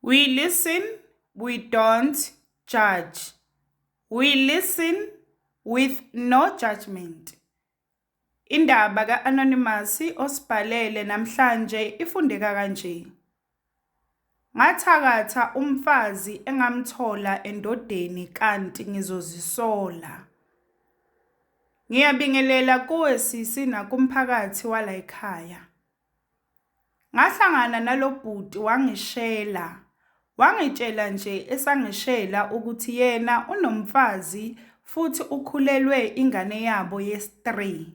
We listen, we don't judge. We listen with no judgment. Indaba ka-Anonymous osibhalele namhlanje ifundeka kanje. Ngathakatha umfazi engamthola endodeni kanti ngizozisola. Ngiyabingelela kuwe sisi nakumphakathi wala ekhaya. Ngahlangana nalobhuti wangishela. Wangitshela nje esangishela ukuthi yena unomfazi futhi ukhulelwe ingane yabo yes3.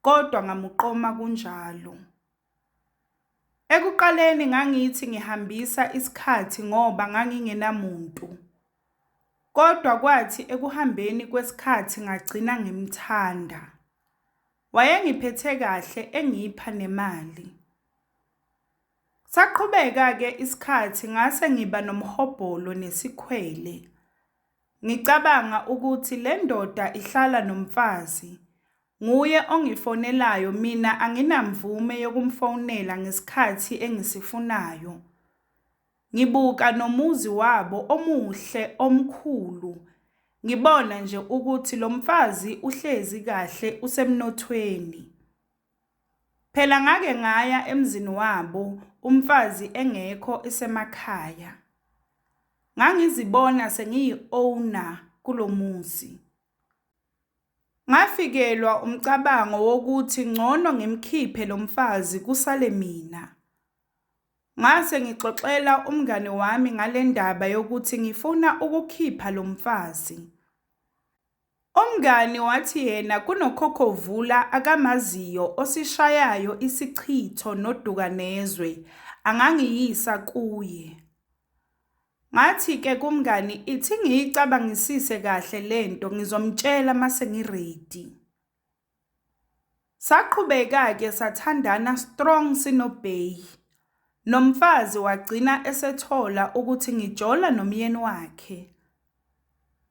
Kodwa ngamuqoma kunjalo. Ekuqaleni ngangithi ngihambisa isikhathi ngoba ngangingenamuntu. Kodwa kwathi ekuhambeni kwesikhathi ngagcina ngimthanda. Wayengiphethe kahle engipha nemali. Saqhubeka ke isikhathi ngase ngiba nomhobholo nesikhwele. Ngicabanga ukuthi le ndoda ihlala nomfazi. Nguye ongifonelayo mina anginamvume yokumfonela ngesikhathi engisifunayo. Ngibuka nomuzi wabo omuhle omkhulu. Ngibona nje ukuthi lo mfazi uhlezi kahle usemnothweni. Phela ngake ngaya emzini wabo umfazi engekho esemakhaya. Ngangizibona sengiyi-owner kulomuzi. Ngafikelwa umcabango wokuthi ngcono ngimkhiphe lo mfazi kusale mina. Ngase ngixoxela umngane wami ngale ndaba yokuthi ngifuna ukukhipha lo mfazi. Umngane wathi yena kunokhokhovula akamaziyo osishayayo isichitho nodukanezwe angangiyisa kuye. Ngathi ke kumngani ithi ngiyicabangisise kahle lento ngizomtshela mase ngiredi. Saqhubeka ke sathandana strong sinobay. Nomfazi wagcina esethola ukuthi ngijola nomyeni wakhe.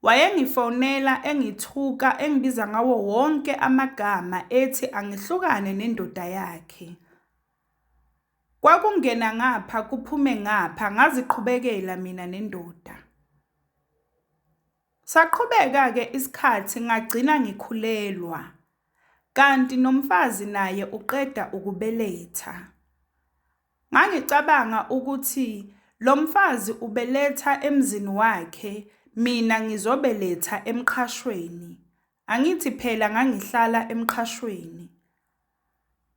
Wayengifonela engithuka engibiza ngawo wonke amagama ethi angihlukane nendoda yakhe. Kwakungena ngapha kuphume ngapha ngaziqhubekela mina nendoda. Saqhubeka ke isikhathi ngagcina ngikhulelwa. Kanti nomfazi naye uqeda ukubeletha. Ngangicabanga ukuthi lo mfazi ubeletha emzini wakhe mina ngizobeletha emqhashweni. Angithi phela ngangihlala emqhashweni.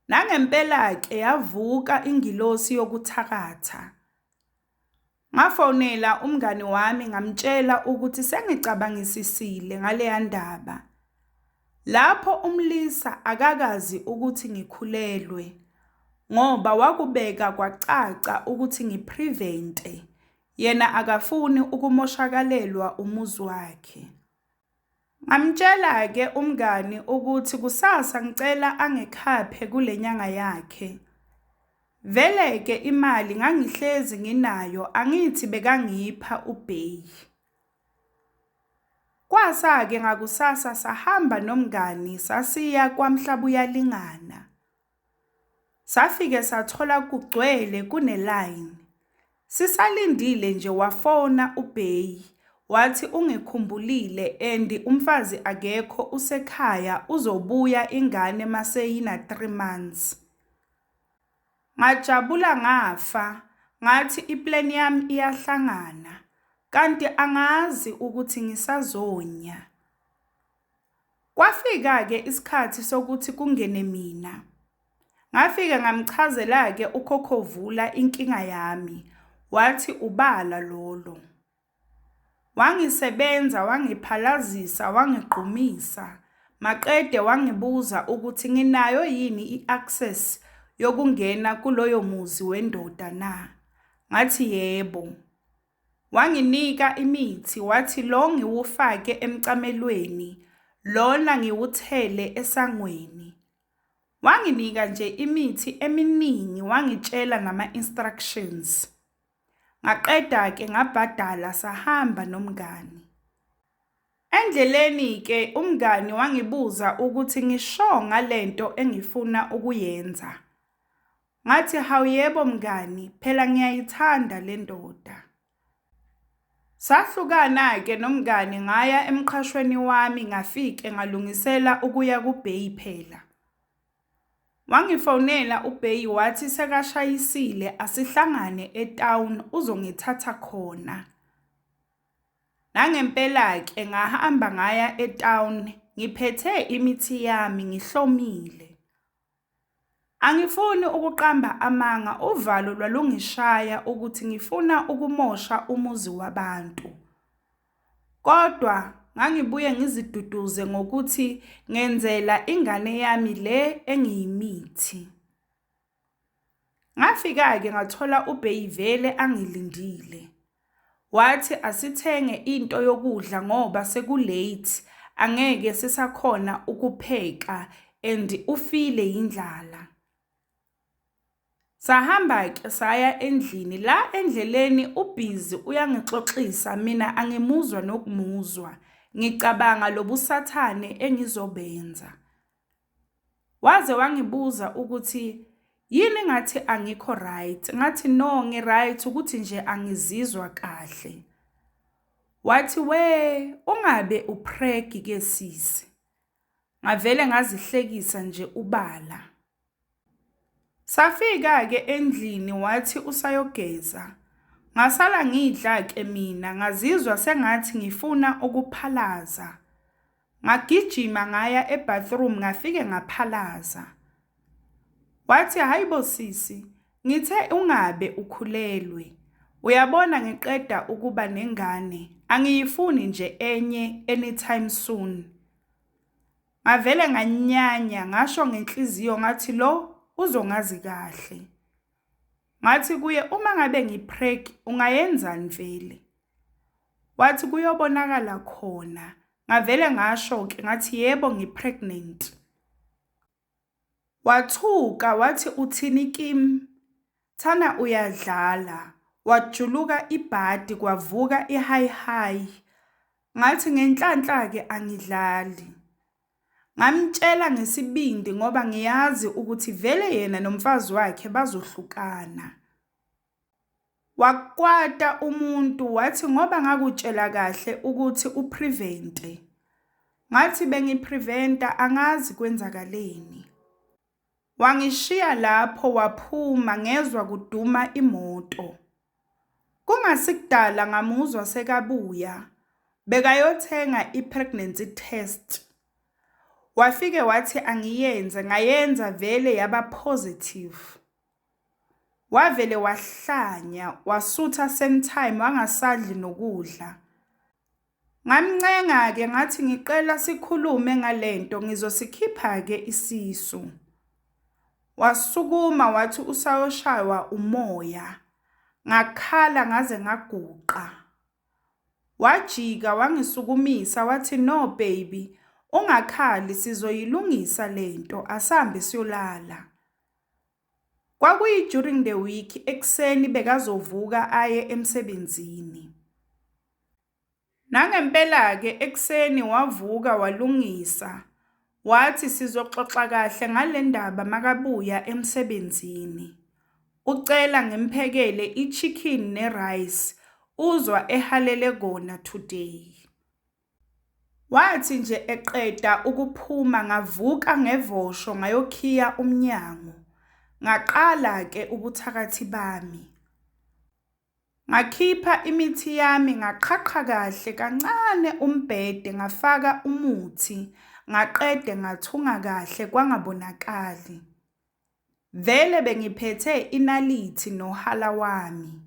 Nangempela ke yavuka ingilosi yokuthakatha. Ngafonela umngane wami ngamtshela ukuthi sengicabangisisile ngale ndaba. Lapho umlisa akakazi ukuthi ngikhulelwe ngoba wakubeka kwacaca ukuthi ngiprevente. Yena akafuni ukumoshakalelwa umuzi wakhe. Ngamtshela ke umngani ukuthi kusasa ngicela angekhaphe kulenyanga yakhe. Vele ke imali ngangihlezi nginayo angithi bekangipha ubay. Kwasa ke ngakusasa sahamba nomngani sasiya kwaMhlaba uyalingana. Safike sathola kugcwele kuneline. Sisalindile nje wafona ubay. Wathi ungikhumbulile and umfazi akekho usekhaya uzobuya ingane maseyina 3 months. Ngajabula ngafa ngathi iplan yami iyahlangana kanti angazi ukuthi ngisazonya. Kwafika ke isikhathi sokuthi kungene mina. Ngafika ngamchazela ke ukhokhovula inkinga yami. Wathi ubala lolo. Wangisebenza wangiphalazisa wangigqumisa. Maqede wangibuza ukuthi nginayo yini iaccess yokungena kuloyo muzi wendoda na. Ngathi yebo. Wanginika imithi wathi lo ngiwufake emcamelweni lona ngiwuthele esangweni. Wanginika nje imithi eminingi wangitshela nama-instructions. Ngaqeda ke ngabhadala sahamba nomngani. Endleleni ke umngani wangibuza ukuthi ngisho ngalento engifuna ukuyenza. Ngathi hawu yebo mngani phela ngiyayithanda le ndoda. Sahlukana-ke nomngani ngaya emqashweni wami ngafike ngalungisela ukuya kuBay phela. Wangifonela uBay wathi sekashayisile asihlangane etown uzongithatha khona. Nangempela-ke ngahamba ngaya etown ngiphethe imithi yami ngihlomile. Angifuni ukuqamba amanga uvalo lwalungishaya ukuthi ngifuna ukumosha umuzi wabantu. Kodwa ngangibuye ngiziduduze ngokuthi ngenzela ingane yami le engiyimithi. Ngafika-ke ngathola uBay vele angilindile. Wathi asithenge into yokudla ngoba sekulate angeke sisakhona ukupheka and ufile indlala. Sahamba-ke saya endlini la endleleni uBhizi uyangixoxisa mina angimuzwa nokumuzwa ngicabanga lobusathane engizobenza. Waze wangibuza ukuthi yini ngathi angikho right ngathi no ngiright ukuthi nje angizizwa kahle. Wathi we ungabe upreg ke sisi. Ngavele ngazihlekisa nje ubala. Safika-ke endlini wathi usayogeza. Ngasala ngidla-ke mina ngazizwa sengathi ngifuna ukuphalaza. Ngagijima ngaya ebathroom ngafike ngaphalaza. Wathi hayibo sisi, ngithe ungabe ukhulelwe. Uyabona ngiqeda ukuba nengane, angiyifuni nje enye anytime soon. Ngavele nganyanya ngasho ngenhliziyo ngathi lo uzongazi kahle. Ngathi kuye uma ngabe ngipreg ungayenzani vele? Wathi kuyobonakala khona. Ngavele ngasho-ke ngathi yebo ngipregnant. Wathuka wathi uthini Kim? Thana uyadlala. Wajuluka ibhadi kwavuka ihigh. Ngathi ngenhlanhla-ke angidlali. Ngamtshela ngesibindi ngoba ngiyazi ukuthi vele yena nomfazi wakhe bazohlukana. Wakwata umuntu wathi ngoba ngakutshela kahle ukuthi uprevente. Ngathi bengipreventa angazi kwenzakaleni. Wangishiya lapho waphuma ngezwe kuduma imoto. Kungasikudala ngamuzwa sekabuya. Bekayothenga ipregnancy test. Wafike wathi angiyenze ngayenza vele yaba positive. Wavele wahlanya wasutha same time wangasadli nokudla. Ngamncenga-ke ngathi ngiqela sikhulume ngalento ngizosikhipha-ke isisu. Wasukuma wathi usayoshawa umoya. Ngakhala ngaze ngaguqa. Wajika wangisukumisa wathi no baby ungakhali sizoyilungisa lento asambe siyolala. Kwakuyi during the week ekseni bekazovuka aye emsebenzini. Nangempela-ke ekseni wavuka walungisa. Wathi sizoxoxa kahle ngale ndaba makabuya emsebenzini. Ucela ngimphekele ichicken nerice uzwa ehalele kona today. Wathi nje eqeda ukuphuma ngavuka ngevosho ngayokhiya umnyango. Ngaqala-ke ubuthakathi bami. Ngakhipha imithi yami ngaqhaqha kahle kancane umbhede ngafaka umuthi. Ngaqede ngathunga kahle kwangabonakali. Vele bengiphethe inalithi nohala wami.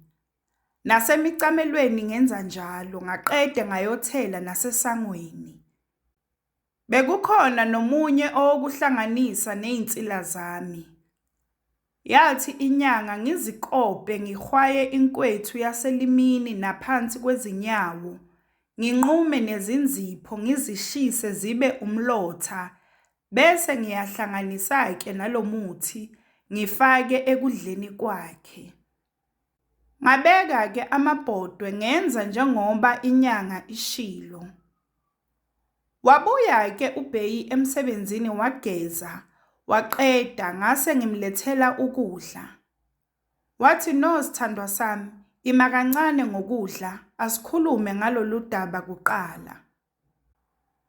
Nasemicamelweni ngenza njalo ngaqede ngayothela nasesangweni. Bekukhona nomunye owokuhlanganisa nezinsila zami. Yathi inyanga ngizikope ngihwaye inkwethu yaselimini naphansi kwezinyawo. Nginqume nezinzipho ngizishise zibe umlotha. Bese ngiyahlanganisa-ke nalomuthi ngifake ekudleni kwakhe. Ngabeka-ke amabhodwe ngenza njengoba inyanga ishilo. Wabuya-ke uBay emsebenzini wageza, waqeda ngase ngimlethela ukudla. Wathi no sithandwa sami, Ima kancane ngokudla, asikhulume ngalolu daba kuqala.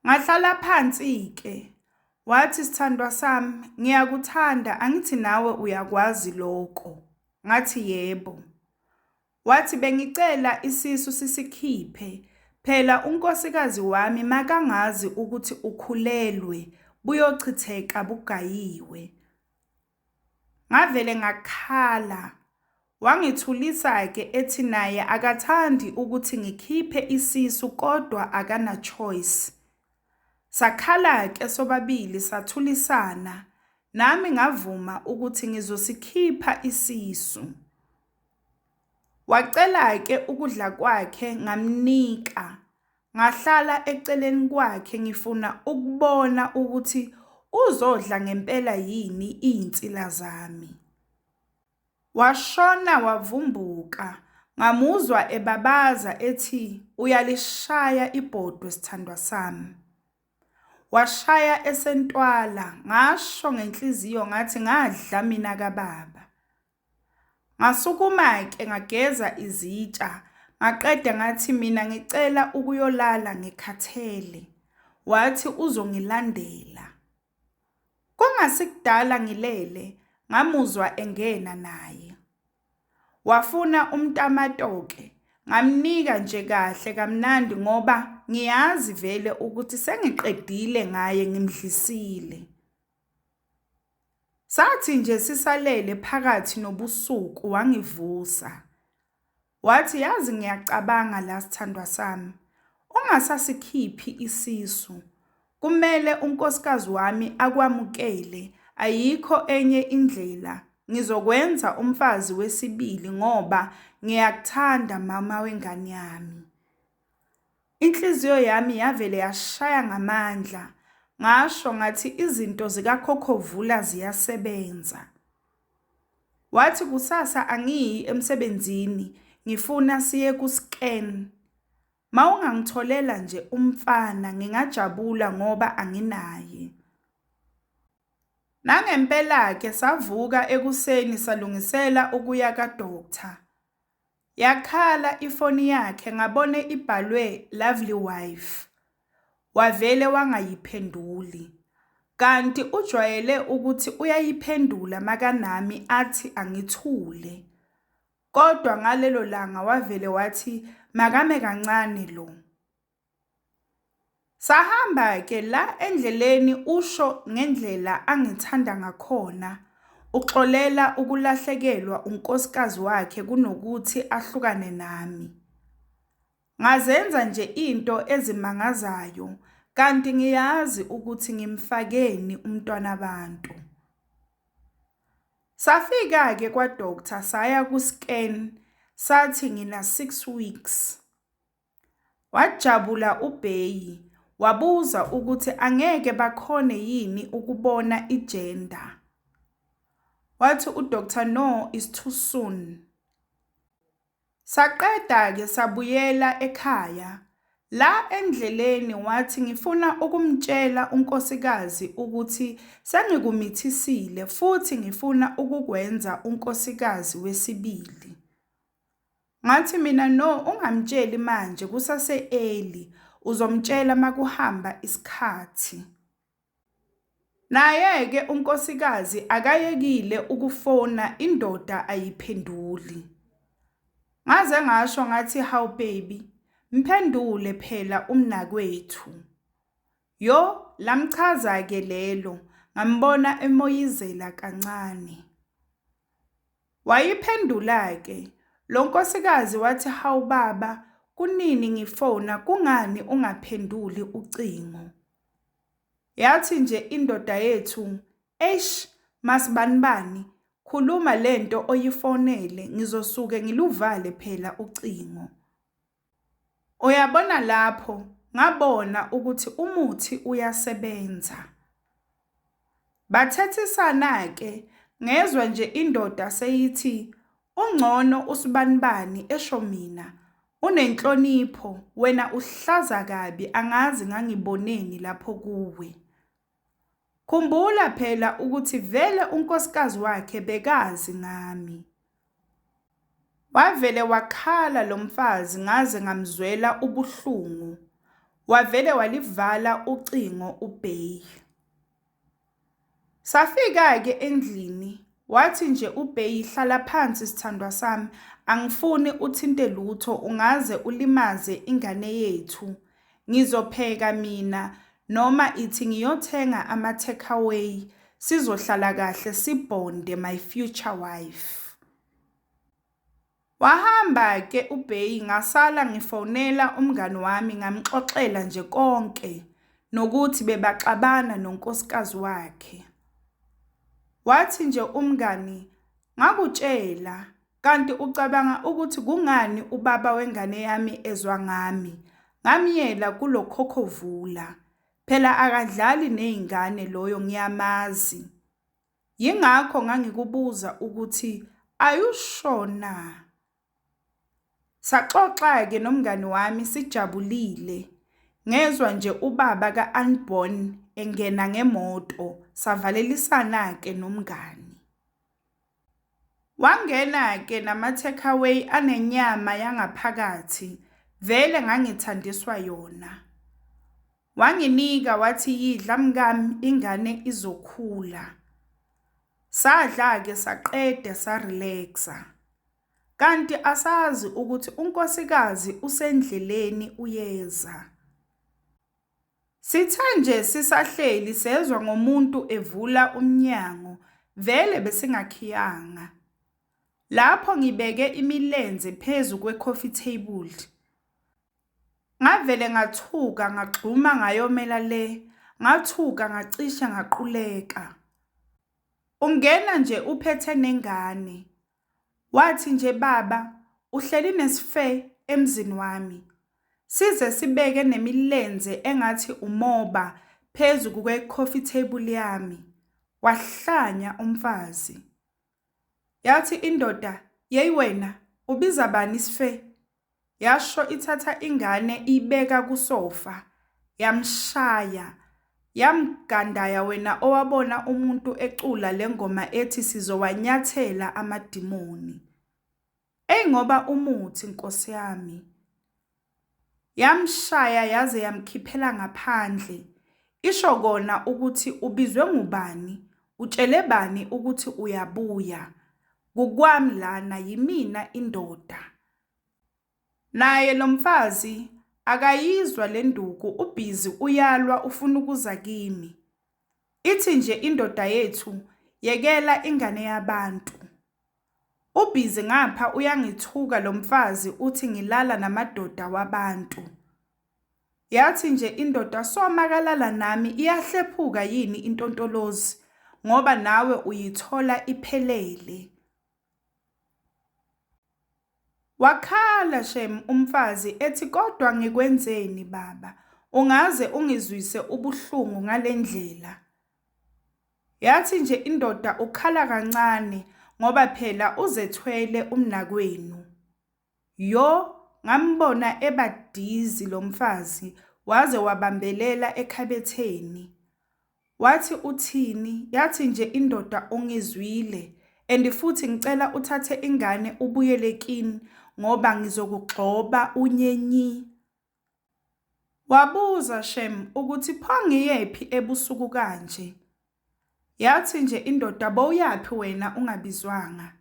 Ngahlala phansi-ke, wathi sithandwa sami, ngiyakuthanda, angithi nawe uyakwazi lokho. Ngathi yebo. Wathi bengicela isisu sisikhiphe, phela unkosikazi wami makangazi ukuthi ukhulelwe, buyochitheka bugayiwe. Ngavele ngakhala. Wangithulisa-ke ethi naye akathandi ukuthi ngikhiphe isisu kodwa akana choice. Sakhala-ke sobabili sathulisana, nami ngavuma ukuthi ngizosikhipha isisu. Wacela-ke ukudla kwakhe ngamnika. Ngahlala eceleni kwakhe ngifuna ukubona ukuthi uzodla ngempela yini izinsila zami. Washona wavumbuka, ngamuzwa ebabaza ethi uyalishaya ibhodwe sithandwa sami. Washaya esentwala, ngasho ngenhliziyo ngathi ngadla mina kababa. Ngasukuma-ke ngageza izitsha, ngaqeda ngathi mina ngicela ukuyolala ngikhathele. Wathi uzongilandela. Kungasikudala ngilele, ngamuzwa engena naye. Wafuna umtamato-ke, ngamnika nje kahle kamnandi ngoba ngiyazi vele ukuthi sengiqedile ngaye ngimdlisile. Sathi nje sisalele phakathi nobusuku wangivusa. Wathi yazi ngiyacabanga la sithandwa sami, ungasasikhiphi isisu. Kumele unkosikazi wami akwamukele, ayikho enye indlela. Ngizokwenza umfazi wesibili ngoba ngiyakuthanda mama wengane yami. Inhliziyo yami yavele yashaya ngamandla. Ngasho ngathi izinto zikaKhokhovula ziyasebenza. Wathi kusasa angiyi emsebenzini, ngifuna siye ku-scan. Mawungangitholela nje umfana ngingajabula ngoba anginaye. Nangempela-ke savuka ekuseni salungisela ukuya ka-doctor. Yakhala ifoni yakhe ngabone ibhalwe lovely wife. Wavele wangayiphenduli. Kanti ujwayele ukuthi uyayiphendula makanami athi angithule. Kodwa ngalelo langa wavele wathi makame kancane lo. Sahamba-ke la endleleni usho ngendlela angithanda ngakhona. Uxolela ukulahlekelwa unkosikazi wakhe kunokuthi ahlukane nami. Ngazenza nje into ezimangazayo, kanti ngiyazi ukuthi ngimfakeni umntwana abantu. Safika-ke kwa-doctor saya ku-scan, sathi ngina 6 weeks. Wajabula uBeyi, wabuza ukuthi angeke bakhone yini ukubona igender. Wathi uDr no, is too soon. Saqeda-ke sabuyela ekhaya. La endleleni wathi ngifuna ukumtshela unkosikazi ukuthi sengikumithisile futhi ngifuna ukukwenza unkosikazi wesibili. Ngathi mina no, ungamtsheli manje kusase early, uzomtshela makuhamba isikhathi. Naye-ke unkosikazi akayekile ukufona indoda ayiphenduli. Ngaze ngasho ngathi hawu baby, mphendule phela umnakwethu. Yo, lamchaza-ke lelo, ngambona emoyizela kancane. Wayiphendula-ke, lo nkosikazi wathi hawu baba, kunini ngifona kungani ungaphenduli ucingo. Yathi nje indoda yethu, eish, masibanibani, khuluma lento oyifonele ngizosuke ngiluvale phela ucingo. Uyabona lapho, ngabona ukuthi umuthi uyasebenza. Bathethisana-ke, ngezwe nje indoda seyithi, ungcono usibanibani esho mina, unenhlonipho, wena uhlaza kabi angazi ngangiboneni lapho kuwe. Khumbula phela ukuthi vele unkosikazi wakhe bekazi ngami. Wavele wakhala lo mfazi ngaze ngamzwela ubuhlungu. Wavele walivala ucingo uBey. Safika-ke endlini. Wathi nje uBey, hlala phansi sithandwa sami, angifuni uthinte lutho ungaze ulimaze ingane yethu. Ngizopheka mina noma ithi ngiyothenga ama-takeaway sizohlala kahle sibonde my future wife. Wahamba-ke uBey ngasala ngifonela umngani wami ngamxoxela nje konke nokuthi bebaxabana nonkosikazi wakhe. Wathi nje umngani, ngakutshela kanti ucabanga ukuthi kungani ubaba wengane yami ezwa ngami. Ngamyela kulo khokhovula. Phela akadlali nezingane loyo ngiyamazi. Yingakho ngangikubuza ukuthi ayushona. Saxoxa-ke nomngani wami sijabulile. Ngezwa nje ubaba ka-Unborn engena ngemoto savalelisana-ke nomngani. Wangena-ke nama-takeaway anenyama yangaphakathi. Vele ngangithandiswa yona. Wanginika wathi yidla mkami ingane izokhula. Sadla-ke saqeda sarelaxa. Kanti asazi ukuthi unkosikazi usendleleni uyeza. Sithe nje sisahleli sezwa ngomuntu evula umnyango, vele besingakhiyanga. Lapho ngibeke imilenze phezu kwe-coffee table. Ngavele ngathuka ngagxuma ngayomela le, ngathuka ngacishe ngaquleka. Ungena nje uphethe nengane. Wathi nje baba, uhleli nesife emzini wami. Size sibeke nemilenze engathi umoba phezu kwe-coffee table yami. Wahlanya umfazi. Yathi indoda, yeyi wena, ubiza bani isife? Yasho ithatha ingane ibeka kusofa. Yamshaya. Yamgandaya wena owabona umuntu ecula lengoma ethi sizowanyathela amadimoni. Ngoba umuthi Nkosi yami. Yamshaya yaze yamkhiphela ngaphandle. Isho kona ukuthi ubizwe ngubani, utshele bani ukuthi uyabuya. Kukwami lana yimina indoda. Naye lo mfazi akayizwa le nduku ubhizi uyalwa ufuna ukuza kimi. Ithi nje indoda yethu yekela ingane yabantu. Ubhizi ngapha uyangithuka lo mfazi uthi ngilala namadoda wabantu. Yathi nje indoda somakalala nami iyahlephuka yini intontolozi ngoba nawe uyithola iphelele. Wakhala shem umfazi ethi kodwa ngikwenzeni baba, ungaze ungizwise ubuhlungu ngalendlela. Yathi nje indoda ukhala kancane ngoba phela uzethwele umnakwenu. Yo, ngambona ebadizi lo mfazi waze wabambelela ekhabetheni. Wathi uthini? Yathi nje indoda ungizwile and futhi ngicela uthathe ingane ubuyele kini ngoba ngizokugxoba unyenyi. Wabuza shem ukuthi pho ngiyephi ebusuku kanje. Yathi nje indoda bowuyaphi wena ungabizwanga.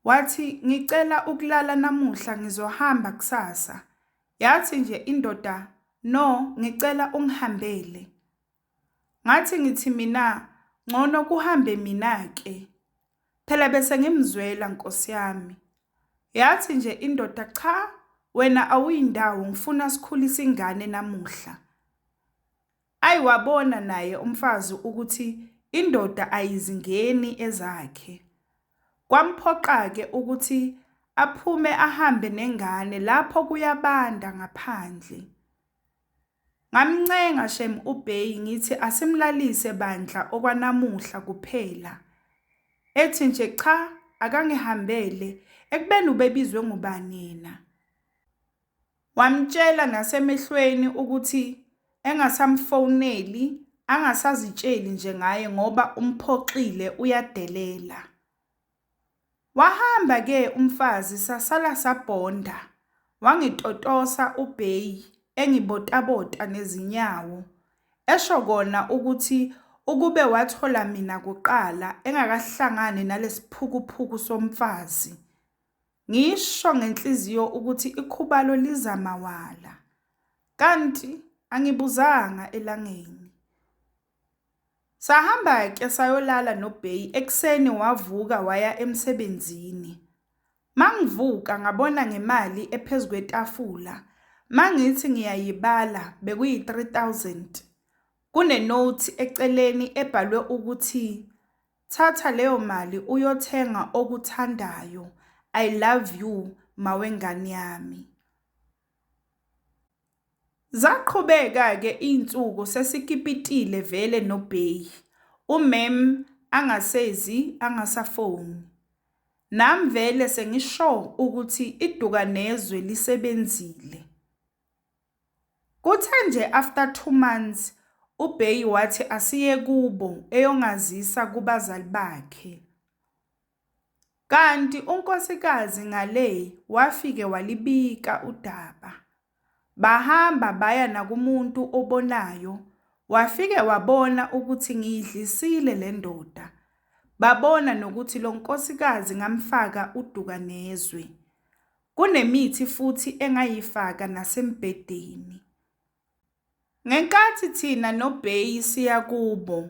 Wathi ngicela ukulala namuhla ngizohamba kusasa. Yathi nje indoda no ngicela ungihambele. Ngathi ngithi mina ngcono kuhambe mina ke. Phela bese ngimzwela Nkosi yami. Yathi nje indoda cha wena awuyindawo ngifuna sikhulisa ingane namuhla. Ayiwabona naye umfazi ukuthi indoda ayizingeni ezakhe. Kwamphoqa-ke ukuthi aphume ahambe nengane lapho kuyabanda ngaphandle. Ngamncenga shem uBey ngithi asimlalise bandla okwanamuhla kuphela. Ethi nje cha akangihambele ekubeni ubebizwe ngubani yena. Wamtshela nasemehlweni ukuthi engasamfoneli angasazitsheli nje ngaye ngoba umphoxile uyadelela. Wahamba-ke umfazi sasala sabhonda, wangitotosa uBey engibota-bota nezinyawo, esho kona ukuthi ukube wathola mina kuqala engakahlangani nalesiphukuphuku somfazi. Ngisho ngenhliziyo ukuthi ikhubalo lizamawala, kanti angibuzanga elangeni. Sahamba-ke sayolala noBey. Ekuseni wavuka waya emsebenzini. Mangivuka ngabona ngemali ephezu kwetafula. Mangithi ngiyayibala bekuyi-3,000. Kunenothi eceleni ebhalwe ukuthi thatha leyo mali uyothenga okuthandayo. I love you mawengane yami. Zaqhubeka-ke iy'nsuku sesikipitile vele noBey. Umem angasezi angasafoni. Nami vele sengisho ukuthi idukanezwe lisebenzile. Kuthe nje after 2 months uBey wathi asiye kubo eyongazisa kubazali bakhe. Kanti unkosikazi ngale wafike walibika udaba. Bahamba baya nakumuntu obonayo. Wafike wabona ukuthi ngiyidlisile le ndoda. Babona nokuthi lo nkosikazi ngamfaka udukanezwe. Kunemithi futhi engayifaka nasembhedeni. Ngenkathi thina noBey siya kubo,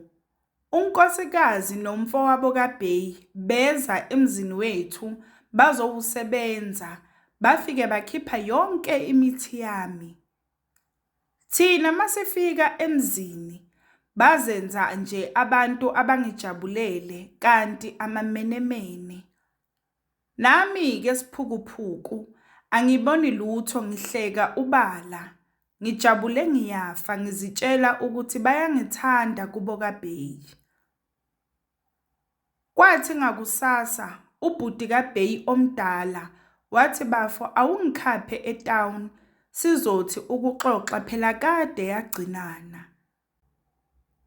unkosikazi nomfowabo kaBey beza emzini wethu bazowusebenza. Bafike bakhipha yonke imithi yami. Thina masifika emzini bazenza nje abantu abangijabulele kanti amamenemene. Nami-ke siphukuphuku angiboni lutho, ngihleka ubala. Ngijabule ngiyafa ngizitshela ukuthi bayangithanda kubo kaBey. Kwathi ngakusasa ubhuti kaBey omdala wathi bafo awungikhaphe etown sizothi ukuxoxa phela kade yagcinana.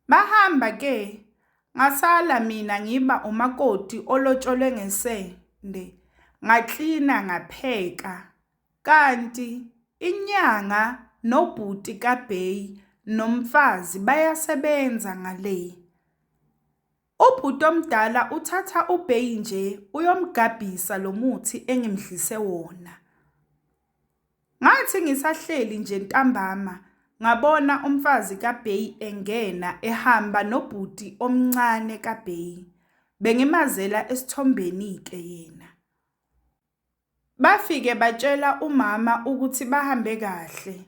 Bahamba-ke ngasala mina ngiba umakoti olotsholwe ngesende, ngaklina ngapheka. Kanti inyanga nobhuti kaBey nomfazi bayasebenza ngale. Ubhuti omdala uthatha uBey nje uyomgabhisa lo muthi engimdlise wona. Ngathi ngisahleli nje ntambama ngabona umfazi kaBey engena ehamba nobhuti omncane kaBey. Bengimazela esithombeni-ke yena. Bafike batshela umama ukuthi bahambe kahle.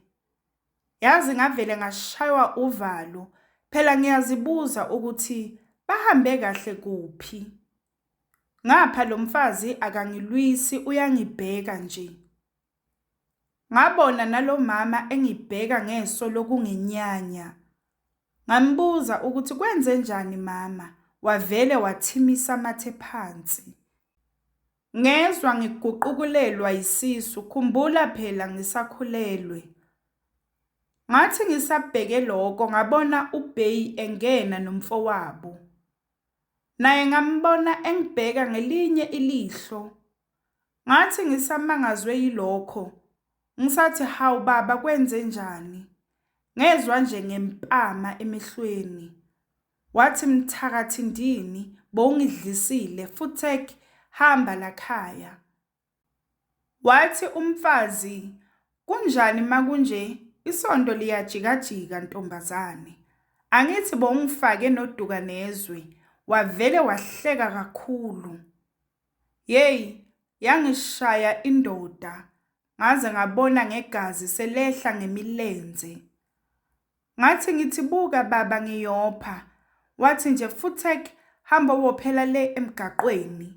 Yazi ngavele ngashaywa uvalo, phela ngiyazibuza ukuthi bahambe kahle kuphi. Ngapha lo mfazi akangilwisi, uyangibheka nje. Ngabona nalo mama engibheka ngeso lokungenyanya. Ngambuza ukuthi kwenze njani mama, wavele wathimisa amathe phansi. Ngezwa ngiguqukulelwa yisisu, khumbula phela ngisakhulelwe. Ngathi ngisabheke lokho ngabona uBey engena nomfowabo. Naye ngambona engibheka ngelinye ilihlo. Ngathi ngisamangazwe yilokho, ngisathi hawu baba kwenze njani? Ngezwa nje ngempama emehlweni. Wathi mthakathi ndini bowungidlisile futhi hamba lakhaya. Wathi umfazi kunjani makunje? Isondo liyajikajika ntombazane. Angithi bowungifake nodukanezwe. Wavele wahleka kakhulu. Yeyi, yangishaya indoda. Ngaze ngabona ngegazi selehla ngemilenze. Ngathi ngithi buka baba ngiyopha. Wathi nje futhi hamba wophela le emgaqweni.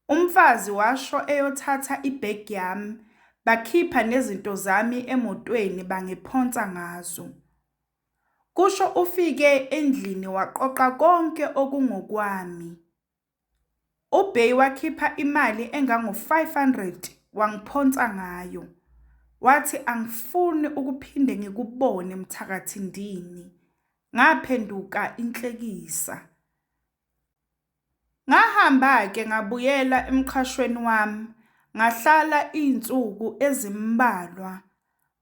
Umfazi washo eyothatha ibhegi yami. Bakhipha nezinto zami emotweni bangiphonsa ngazo. Kusho ufike endlini waqoqa konke okungokwami. uBey wakhipha imali engango-500 wangiphonsa ngayo. Wathi angifuni ukuphinde ngikubone mthakathi ndini. Ngaphenduka inhlekisa. Ngahamba-ke ngabuyela emqashweni wami, ngahlala iy'nsuku ezimbalwa,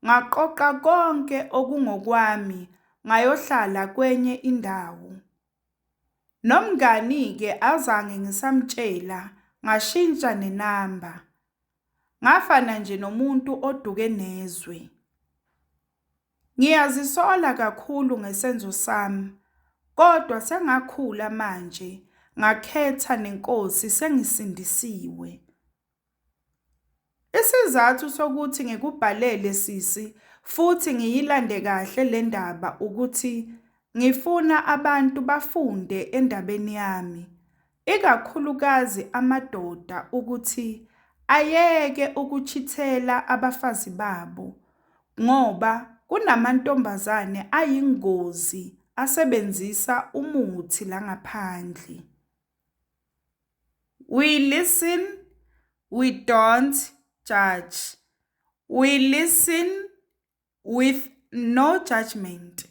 ngaqoqa konke okungokwami ngayohlala kwenye indawo. Nomngani-ke azange ngisamtshela, ngashintsha nenamba. Ngafana nje nomuntu oduke nezwe. Ngiyazisola kakhulu ngesenzo sami, kodwa sengakhula manje, ngakhetha neNkosi sengisindisiwe. Isizathu sokuthi ngikubhalele sisi futhi ngiyilande kahle le ndaba ukuthi ngifuna abantu bafunde endabeni yami, ikakhulukazi amadoda, ukuthi ayeke ukuchithela abafazi babo ngoba kunamantombazane ayingozi asebenzisa umuthi la ngaphandle. We listen, we don't judge. We listen with no judgment.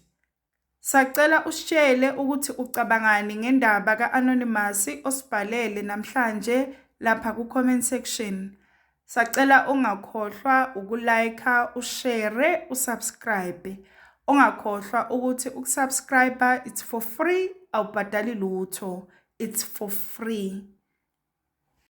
Sacela usitshele ukuthi ucabangani ngendaba ka-Anonymous osibhalele namhlanje lapha ku-comment section. Sacela ungakhohlwa ukulike, ushare, usubscribe. Ungakhohlwa ukuthi ukusubscribe it's for free, awubhadali lutho. It's for free.